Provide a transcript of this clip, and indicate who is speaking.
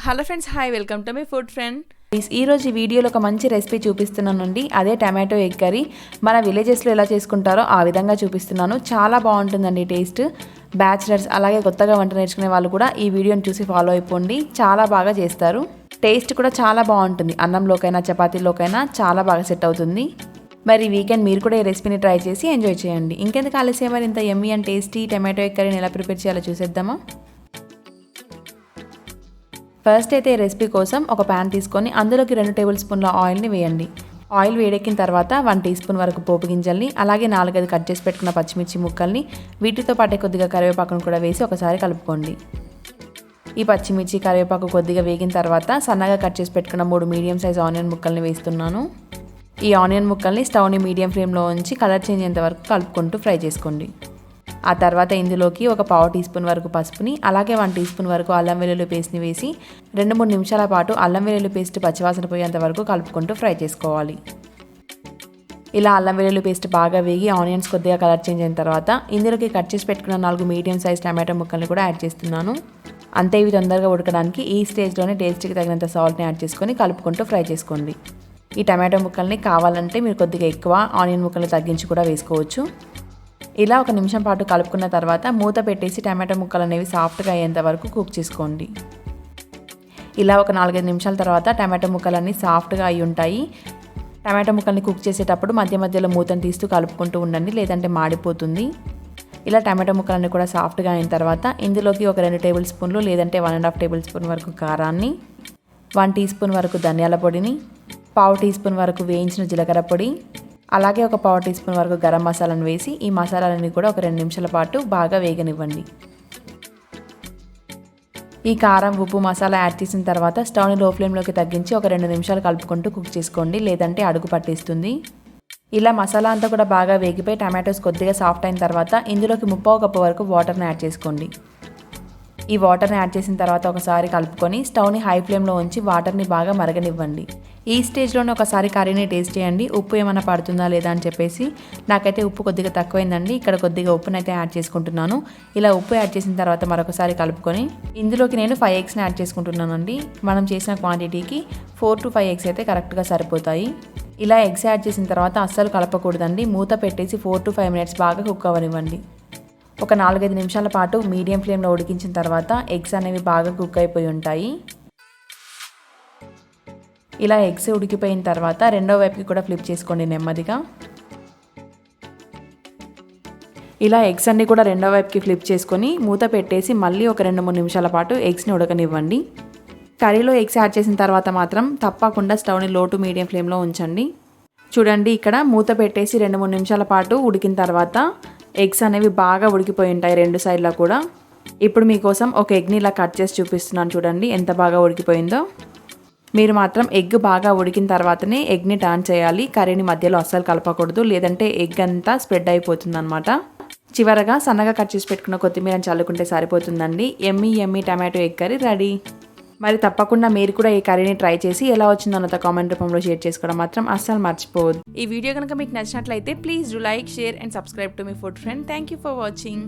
Speaker 1: Hello friends, hi, welcome to my food friend.
Speaker 2: ఈ రోజు వీడియోలో ఒక మంచి రెసిపీ చూపిస్తున్నానండి. అదే టమాటో ఎగ్ కర్రీ. మన విలేజెస్లో ఎలా చేసుకుంటారో ఆ విధంగా చూపిస్తున్నాను. చాలా బాగుంటుందండి టేస్ట్. బ్యాచిలర్స్ అలాగే కొత్తగా వంట నేర్చుకునే వాళ్ళు కూడా ఈ వీడియోని చూసి ఫాలో అయిపోండి. చాలా బాగా చేస్తారు. టేస్ట్ కూడా చాలా బాగుంటుంది. అన్నంలోకైనా చపాతీలోకైనా చాలా బాగా సెట్ అవుతుంది. మరి వీకెండ్ మీరు కూడా ఈ రెసిపీని ట్రై చేసి ఎంజాయ్ చేయండి. ఇంకెందుకు ఆలస్యం, మరి ఇంత యమ్మీ అండ్ టేస్టీ టమాటో ఎగ్ కర్రీని ఎలా ప్రిపేర్ చేయాలో చూసేద్దామా. ఫస్ట్ అయితే ఈ రెసిపీ కోసం ఒక ప్యాన్ తీసుకొని అందులోకి 2 టేబుల్ స్పూన్ల ఆయిల్ని వేయండి. ఆయిల్ వేడెక్కిన తర్వాత 1 టీ స్పూన్ వరకు పోపు గింజల్ని, అలాగే 4-5 కట్ చేసి పెట్టుకున్న పచ్చిమిర్చి ముక్కల్ని, వీటితో పాటే కొద్దిగా కరివేపాకును కూడా వేసి ఒకసారి కలుపుకోండి. ఈ పచ్చిమిర్చి కరివేపాకు కొద్దిగా వేగిన తర్వాత సన్నగా కట్ చేసి పెట్టుకున్న 3 మీడియం సైజ్ ఆనియన్ ముక్కల్ని వేస్తున్నాను. ఈ ఆనియన్ ముక్కల్ని స్టవ్ని మీడియం ఫ్లేమ్లో ఉంచి కలర్ చేంజ్ అయ్యేంత వరకు కలుపుకుంటూ ఫ్రై చేసుకోండి. ఆ తర్వాత ఇందులోకి ఒక 1/2 టీ స్పూన్ వరకు పసుపుని, అలాగే 1 టీ స్పూన్ వరకు అల్లం వెల్లుల్లి పేస్ట్ని వేసి 2-3 నిమిషాల పాటు అల్లం వెల్లుల్లి పేస్ట్ పచ్చివాసన పోయేంత వరకు కలుపుకుంటూ ఫ్రై చేసుకోవాలి. ఇలా అల్లం వెల్లుల్లి పేస్ట్ బాగా వేగి ఆనియన్స్ కొద్దిగా కలర్ చేంజ్ అయిన తర్వాత ఇందులోకి కట్ చేసి పెట్టుకున్న 4 మీడియం సైజ్ టమాటో ముక్కల్ని కూడా యాడ్ చేస్తున్నాను. అంతే, ఇవి తొందరగా ఉడకడానికి ఈ స్టేజ్లోనే టేస్ట్కి తగినంత సాల్ట్ని యాడ్ చేసుకొని కలుపుకుంటూ ఫ్రై చేసుకోండి. ఈ టమాటో ముక్కల్ని కావాలంటే మీరు కొద్దిగా ఎక్కువ, ఆనియన్ ముక్కల్ని తగ్గించి కూడా వేసుకోవచ్చు. ఇలా 1 నిమిషం పాటు కలుపుకున్న తర్వాత మూత పెట్టేసి టమాటో ముక్కలు అనేవి సాఫ్ట్గా అయ్యేంత వరకు కుక్ చేసుకోండి. ఇలా ఒక 4-5 నిమిషాల తర్వాత టమాటో ముక్కలన్నీ సాఫ్ట్గా అయి ఉంటాయి. టమాటో ముక్కల్ని కుక్ చేసేటప్పుడు మధ్య మధ్యలో మూతను తీస్తూ కలుపుకుంటూ ఉండండి, లేదంటే మాడిపోతుంది. ఇలా టమాటో ముక్కలన్నీ కూడా సాఫ్ట్గా అయిన తర్వాత ఇందులోకి ఒక 2 టేబుల్ స్పూన్లు లేదంటే 1.5 టేబుల్ స్పూన్ వరకు కారాన్ని, 1 టీ స్పూన్ వరకు ధనియాల పొడిని, 1/2 టీ స్పూన్ వరకు వేయించిన జీలకర్ర పొడి, అలాగే ఒక 1/2 టీ స్పూన్ వరకు గరం మసాలాను వేసి ఈ మసాలాలని కూడా ఒక 2 నిమిషాల పాటు బాగా వేగనివ్వండి. ఈ కారం, ఉప్పు, మసాలా యాడ్ చేసిన తర్వాత స్టవ్ని లో ఫ్లేమ్లోకి తగ్గించి ఒక 2 నిమిషాలు కలుపుకుంటూ కుక్ చేసుకోండి, లేదంటే అడుగు పట్టేస్తుంది. ఇలా మసాలా అంతా కూడా బాగా వేగిపోయి టమాటోస్ కొద్దిగా సాఫ్ట్ అయిన తర్వాత ఇందులోకి 1/2 కప్పు వరకు వాటర్ని యాడ్ చేసుకోండి. ఈ వాటర్ని యాడ్ చేసిన తర్వాత ఒకసారి కలుపుకొని స్టవ్ని హై ఫ్లేమ్లో ఉంచి వాటర్ని బాగా మరగనివ్వండి. ఈ స్టేజ్లోనే ఒకసారి కర్రీని టేస్ట్ చేయండి, ఉప్పు ఏమైనా పడుతుందా లేదా అని చెప్పేసి. నాకైతే ఉప్పు కొద్దిగా తక్కువైందండి, ఇక్కడ కొద్దిగా ఉప్పునైతే యాడ్ చేసుకుంటున్నాను. ఇలా ఉప్పు యాడ్ చేసిన తర్వాత మరొకసారి కలుపుకొని ఇందులోకి నేను 5 ఎగ్స్ని యాడ్ చేసుకుంటున్నానండి. మనం చేసిన క్వాంటిటీకి 4 to 5 ఎగ్స్ అయితే కరెక్ట్గా సరిపోతాయి. ఇలా ఎగ్స్ యాడ్ చేసిన తర్వాత అస్సలు కలపకూడదండి. మూత పెట్టేసి 4 to 5 మినిట్స్ బాగా కుక్ అవ్వనివ్వండి. ఒక 4-5 నిమిషాల పాటు మీడియం ఫ్లేమ్లో ఉడికించిన తర్వాత ఎగ్స్ అనేవి బాగా కుక్ అయిపోయి ఉంటాయి. ఇలా ఎగ్స్ ఉడికిపోయిన తర్వాత రెండో వైపుకి కూడా ఫ్లిప్ చేసుకోండి నెమ్మదిగా. ఇలా ఎగ్స్ అన్ని కూడా రెండో వైపుకి ఫ్లిప్ చేసుకొని మూత పెట్టేసి మళ్ళీ ఒక 2-3 నిమిషాల పాటు ఎగ్స్ని ఉడకనివ్వండి. కర్రీలో ఎగ్స్ యాడ్ చేసిన తర్వాత మాత్రం తప్పకుండా స్టవ్ని లో టు మీడియం ఫ్లేమ్లో ఉంచండి. చూడండి, ఇక్కడ మూత పెట్టేసి 2-3 నిమిషాల పాటు ఉడికిన తర్వాత ఎగ్స్ అనేవి బాగా ఉడికిపోయి ఉంటాయి 2 సైడ్లా కూడా. ఇప్పుడు మీకోసం ఒక ఎగ్ని ఇలా కట్ చేసి చూపిస్తున్నాను, చూడండి ఎంత బాగా ఉడికిపోయిందో. మీరు మాత్రం ఎగ్ బాగా ఉడికిన తర్వాతనే ఎగ్ని టర్న్ చేయాలి. కర్రీని మధ్యలో అస్సలు కలపకూడదు, లేదంటే ఎగ్ అంతా స్ప్రెడ్ అయిపోతుంది అనమాట. చివరగా సన్నగా కట్ చేసి పెట్టుకున్న కొత్తిమీరని చల్లుకుంటే సరిపోతుందండి. యమ్మీ యమ్మీ టమాటో ఎగ్ కర్రీ రెడీ. మరి తప్పకుండా మీరు కూడా ఈ కర్రీని ట్రై చేసి ఎలా వచ్చిందో నాతో కామెంట్ రూపంలో షేర్ చేసుకోవడం మాత్రం అస్సలు మర్చిపోవద్దు.
Speaker 1: ఈ వీడియో కనుక మీకు నచ్చినట్లయితే please do like, share and subscribe to my food friend. Thank you for watching.